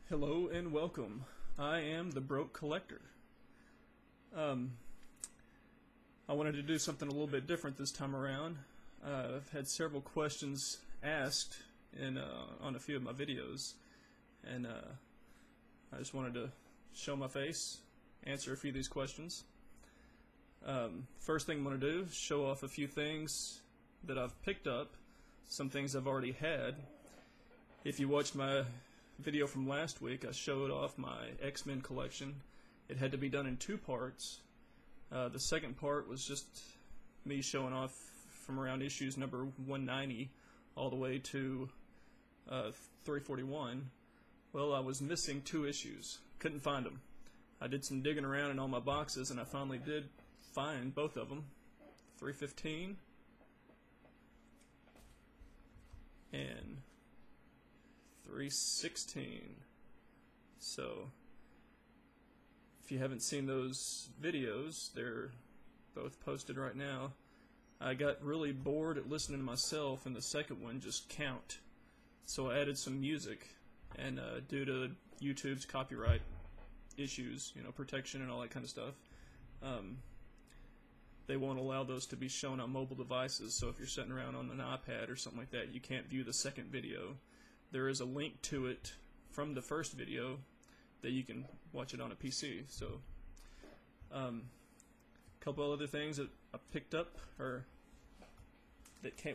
Hello and welcome. I am the Broke Collector. I wanted to do something a little bit different this time around. I've had several questions asked on a few of my videos, and I just wanted to show my face, answer a few of these questions. First thing I'm going to do is show off a few things that I've picked up, some things I've already had. If you watched my video from last week, I showed off my X-Men collection. It had to be done in two parts. The second part was just me showing off from around issues number 190 all the way to 341. Well, I was missing two issues. Couldn't find them. I did some digging around in all my boxes, and I finally did find both of them. 315 and 316. So if you haven't seen those videos, they're both posted right now. I got really bored at listening to myself in the second one just count, so I added some music, and due to YouTube's copyright issues, protection and all that kind of stuff, they won't allow those to be shown on mobile devices. So if you're sitting around on an iPad or something like that, you can't view the second video. There is a link to it from the first video that you can watch it on a PC. So, a couple other things that I picked up, or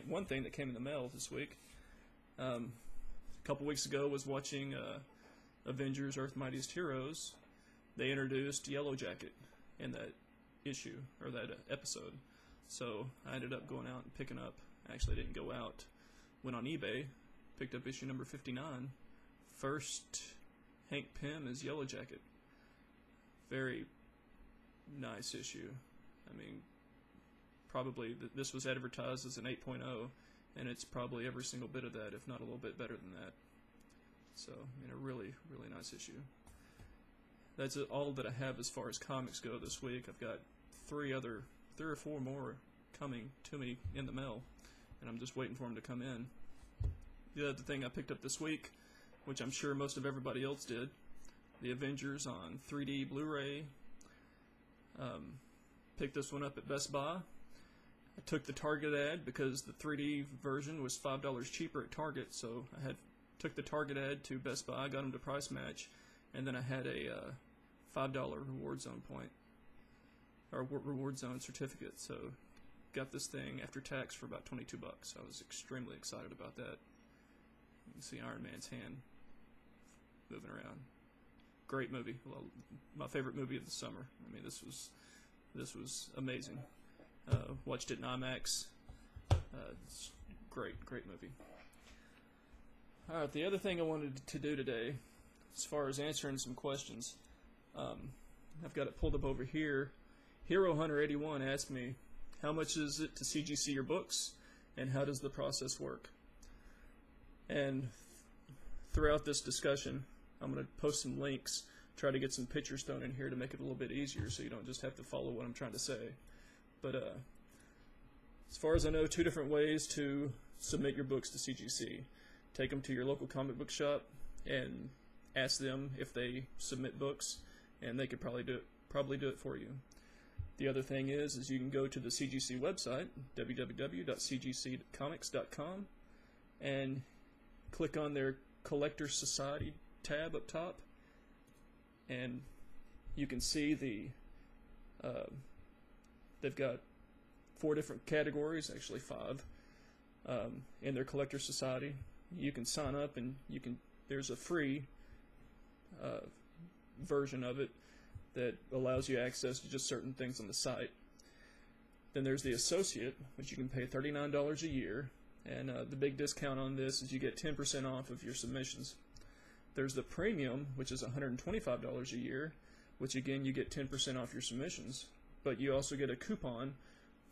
one thing that came in the mail this week. A couple weeks ago, was watching Avengers: Earth's Mightiest Heroes. They introduced Yellow Jacket in that issue, or that episode. So I ended up going out and picking up. Actually, I didn't go out. Went on eBay. Picked up issue number 59. First Hank Pym as Yellow Jacket. Very nice issue. I mean, probably this was advertised as an 8.0, and it's probably every single bit of that, if not a little bit better than that. So, a really, really nice issue. That's all that I have as far as comics go this week. I've got three or four more coming to me in the mail, and I'm just waiting for them to come in. The other thing I picked up this week, which I'm sure most of everybody else did, the Avengers on 3D Blu-ray. Picked this one up at Best Buy. I took the Target ad because the 3D version was $5 cheaper at Target, so I took the Target ad to Best Buy, got them to price match, and then I had a $5 reward zone point, or reward zone certificate. So got this thing after tax for about $22. I was extremely excited about that. You can see Iron Man's hand moving around. Great movie. Well, my favorite movie of the summer. I mean, this was amazing. Watched it in IMAX. It's great movie. All right, the other thing I wanted to do today, as far as answering some questions, I've got it pulled up over here. Hero Hunter 81 asked me, how much is it to CGC your books, and how does the process work? And throughout this discussion, I'm going to post some links, try to get some pictures thrown in here to make it a little bit easier so you don't just have to follow what I'm trying to say. But as far as I know, two different ways to submit your books to CGC. Take them to your local comic book shop and ask them if they submit books, and they could probably do it for you. The other thing is you can go to the CGC website, www.cgccomics.com, and click on their Collector Society tab up top, and you can see they've got 4 different categories, actually 5, in their Collector Society. You can sign up, and there's a free version of it that allows you access to just certain things on the site. Then there's the Associate, which you can pay $39 a year. And the big discount on this is you get 10% off of your submissions. There's the Premium, which is $125 a year, which again you get 10% off your submissions. But you also get a coupon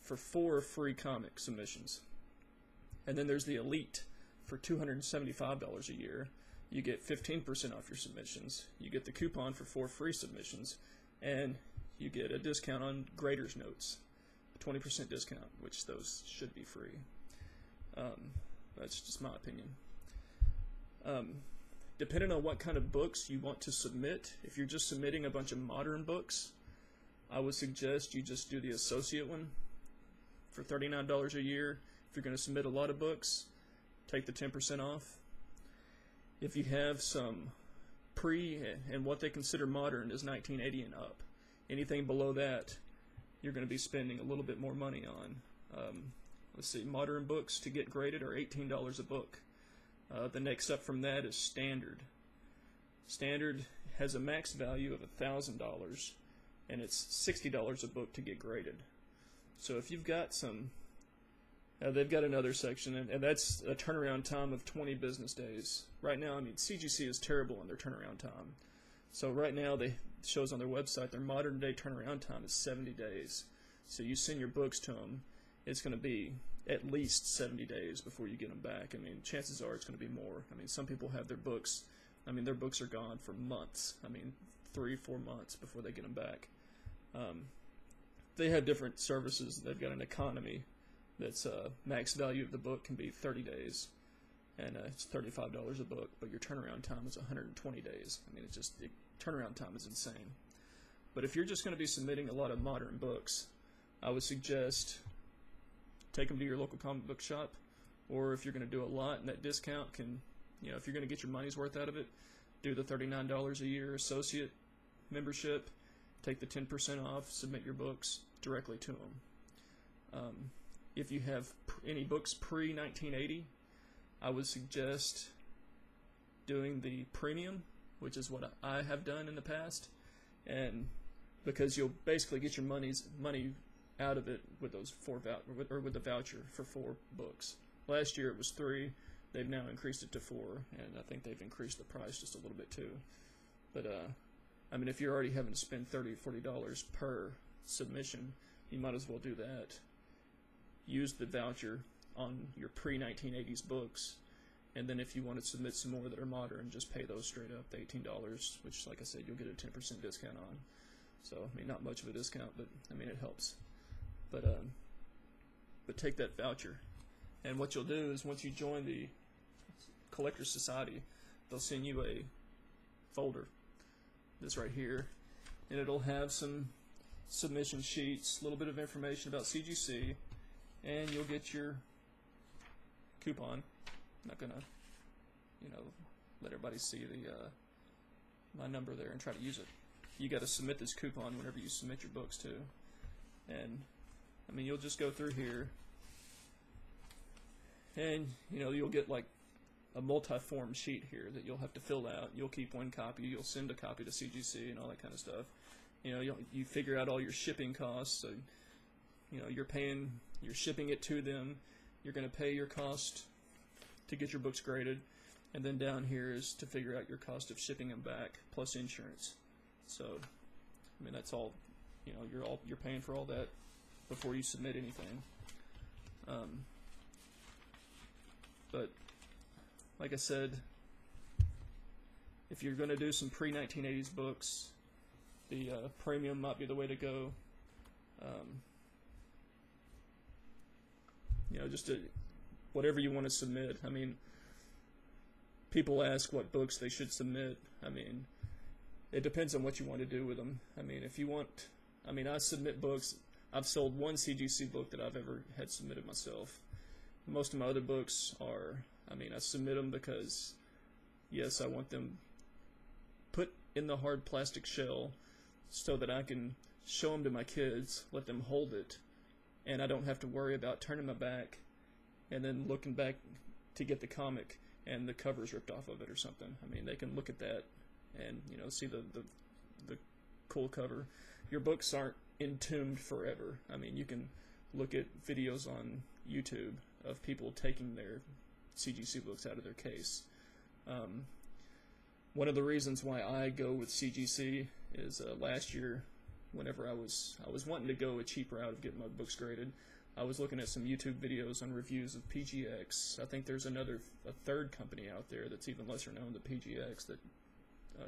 for 4 free comic submissions. And then there's the Elite for $275 a year. You get 15% off your submissions. You get the coupon for 4 free submissions, and you get a discount on Graders Notes, a 20% discount, which those should be free. That's just my opinion. depending on what kind of books you want to submit, if you're just submitting a bunch of modern books, I would suggest you just do the associate one for $39 a year. If you're going to submit a lot of books, take the 10% off. If you have some and what they consider modern is 1980 and up. Anything below that, you're going to be spending a little bit more money on. Let's see, modern books to get graded are $18 a book. The next up from that is standard. Standard has a max value of $1,000, and it's $60 a book to get graded. So if you've got some, they've got another section, and that's a turnaround time of 20 business days. Right now, I mean, CGC is terrible on their turnaround time. So right now, it shows on their website, their modern day turnaround time is 70 days. So you send your books to them, it's going to be at least 70 days before you get them back. I mean, chances are it's going to be more. I mean, some people have their books, I mean, their books are gone for months. I mean, 3-4 months before they get them back. They have different services. They've got an economy that's max value of the book can be 30 days, and it's $35 a book, but your turnaround time is 120 days. I mean, turnaround time is insane. But if you're just going to be submitting a lot of modern books, I would suggest take them to your local comic book shop, or if you're going to do a lot and that discount can, if you're going to get your money's worth out of it, do the $39 a year associate membership, take the 10% off, submit your books directly to them. If you have any books pre-1980, I would suggest doing the premium, which is what I have done in the past, and because you'll basically get your money out of it with those with the voucher for 4 books. Last year it was 3. They've now increased it to 4, and I think they've increased the price just a little bit too. But I mean, if you're already having to spend $30-$40 per submission, you might as well do that. Use the voucher on your pre-1980s books, and then if you want to submit some more that are modern, just pay those straight up, the $18, which, like I said, you'll get a 10% discount on. So, I mean, not much of a discount, but, I mean, it helps. But take that voucher, and what you'll do is once you join the Collectors Society, they'll send you a folder, this right here, and it'll have some submission sheets, a little bit of information about CGC, and you'll get your coupon. I'm not gonna, let everybody see my number there and try to use it. You got to submit this coupon whenever you submit your books too, and I mean, you'll just go through here, and you'll get like a multi-form sheet here that you'll have to fill out. You'll keep one copy, you'll send a copy to CGC and all that kind of stuff. You figure out all your shipping costs. So, you're shipping it to them. You're going to pay your cost to get your books graded, and then down here is to figure out your cost of shipping them back plus insurance. So, I mean, that's all. You're paying for all that before you submit anything. But like I said, if you're going to do some pre-1980s books, the premium might be the way to go. Whatever you want to submit. I mean, people ask what books they should submit. I mean, it depends on what you want to do with them. I mean, I submit books. I've sold one CGC book that I've ever had submitted myself. Most of my other books are, I submit them because, yes, I want them put in the hard plastic shell so that I can show them to my kids, let them hold it, and I don't have to worry about turning my back and then looking back to get the comic and the cover's ripped off of it or something. I mean, they can look at that and, see the cool cover. Your books aren't entombed forever. I mean, you can look at videos on YouTube of people taking their CGC books out of their case. One of the reasons why I go with CGC is last year, whenever I was wanting to go a cheap route of getting my books graded, I was looking at some YouTube videos on reviews of PGX. I think there's a third company out there that's even lesser known than PGX that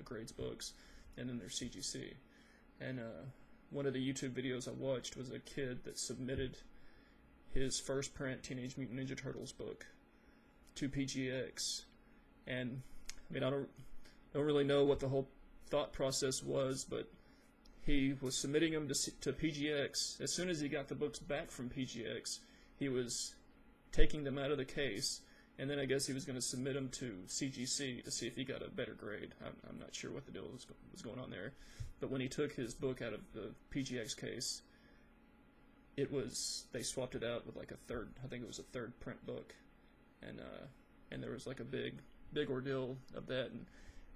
grades books, and then there's CGC. And one of the YouTube videos I watched was a kid that submitted his first print Teenage Mutant Ninja Turtles book to PGX, and I mean, I don't really know what the whole thought process was, but he was submitting them to PGX. As soon as he got the books back from PGX, he was taking them out of the case, and then I guess he was going to submit them to CGC to see if he got a better grade. I'm not sure what the deal was going on there, but when he took his book out of the PGX case, they swapped it out with like I think it was a third print book, and there was like a big ordeal of that, and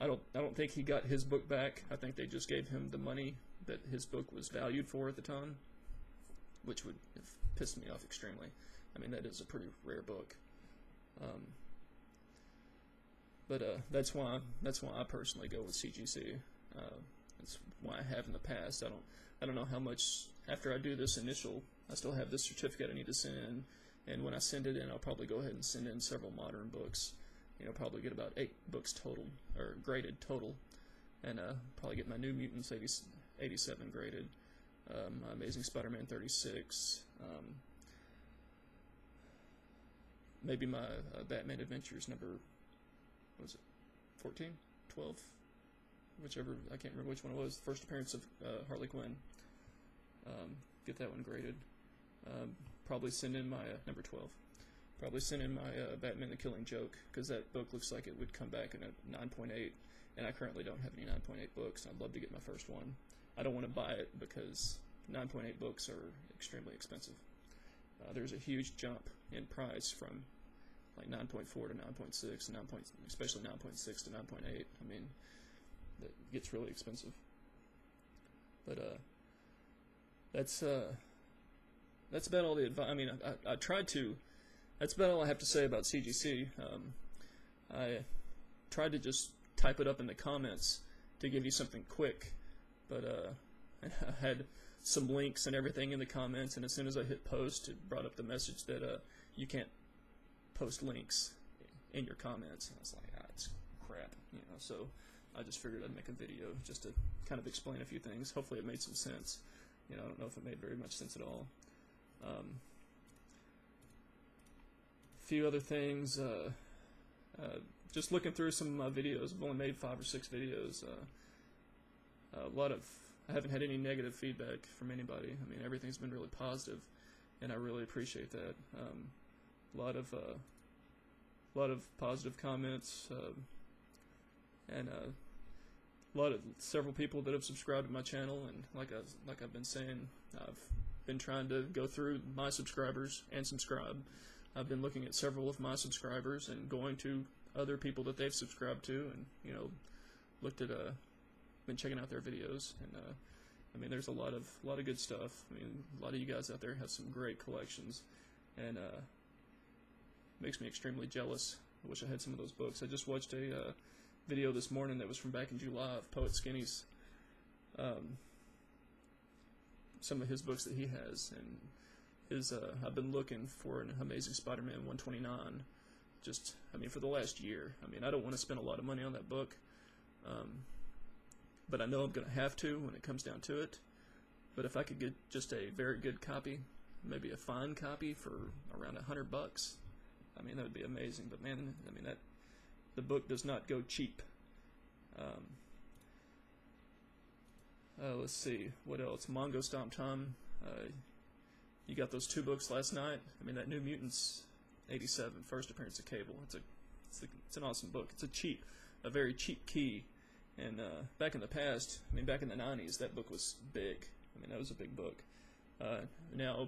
I don't think he got his book back. I think they just gave him the money that his book was valued for at the time, which would have pissed me off extremely. I mean, that is a pretty rare book. But that's why I personally go with CGC. That's why I have in the past. I don't know how much after I do this initial. I still have this certificate I need to send in, and when I send it in, I'll probably go ahead and send in several modern books. Probably get about 8 books total, or graded total, and probably get my New Mutants 87 graded, my Amazing Spider-Man 36, maybe my Batman Adventures number, what was it, 14, 12, whichever, I can't remember which one it was, first appearance of Harley Quinn. Get that one graded. Probably send in my number 12. Probably send in my Batman the Killing Joke, because that book looks like it would come back in a 9.8, and I currently don't have any 9.8 books. I'd love to get my first one. I don't want to buy it because 9.8 books are extremely expensive. There's a huge jump in price from like 9.4 to 9.6, and especially 9.6 to 9.8. I mean, that gets really expensive. But that's about all the advice. I mean, I tried to. That's about all I have to say about CGC. I tried to just type it up in the comments to give you something quick, but I had some links and everything in the comments, and as soon as I hit post, it brought up the message that you can't post links in your comments. And I was like, it's crap, So I just figured I'd make a video just to kind of explain a few things. Hopefully, it made some sense. I don't know if it made very much sense at all. Few other things, just looking through some of my videos. I've only made 5 or 6 videos. I haven't had any negative feedback from anybody. I mean, everything's been really positive, and I really appreciate that. A lot of positive comments, and several people that have subscribed to my channel. And like I've been saying, I've been trying to go through my subscribers and subscribe. I've been looking at several of my subscribers and going to other people that they've subscribed to, and been checking out their videos, and I mean, there's a lot of good stuff. I mean, a lot of you guys out there have some great collections, and makes me extremely jealous. I wish I had some of those books. I just watched a video this morning that was from back in July of Poet Skinny's, some of his books that he has, and I've been looking for an Amazing Spider-Man 129, for the last year. I mean, I don't want to spend a lot of money on that book, but I know I'm going to have to when it comes down to it. But if I could get just a very good copy, maybe a fine copy for around $100, I mean, that would be amazing. But man, I mean, the book does not go cheap. Let's see, what else? Mongo Stomp Time. You got those 2 books last night. I mean, that New Mutants 87, first appearance of Cable. It's an awesome book. It's a very cheap key. And back in the past, I mean, back in the 90s, that book was big. I mean, that was a big book. Now,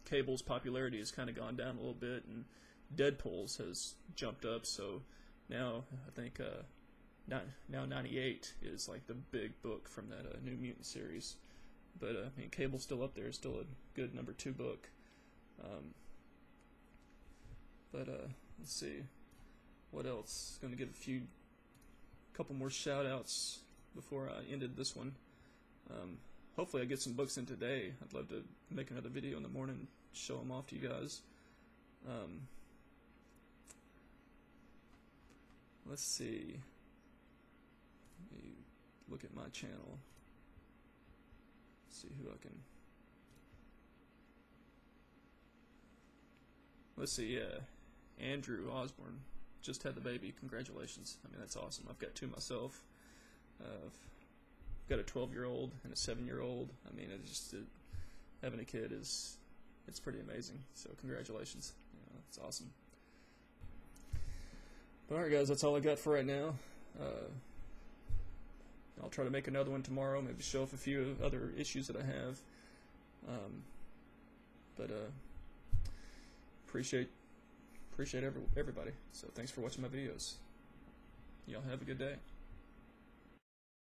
Cable's popularity has kind of gone down a little bit, and Deadpool's has jumped up. So now, I think now 98 is like the big book from that New Mutant series. But I mean, Cable's still up there. It's still a good number 2 book. Let's see, what else? Going to give a couple more shout outs before I ended this one. Hopefully I get some books in today. I'd love to make another video in the morning and show them off to you guys. Let's see. Let me look at my channel. See who I can. Let's see, Andrew Osborne. just had the baby. Congratulations. I mean, that's awesome. I've got 2 myself. I've got a 12-year-old and a 7-year-old. I mean, it's just having a kid it's pretty amazing. So congratulations. It's awesome. But alright guys, that's all I got for right now. I'll try to make another one tomorrow, maybe show off a few other issues that I have. But appreciate everybody. So thanks for watching my videos. Y'all have a good day.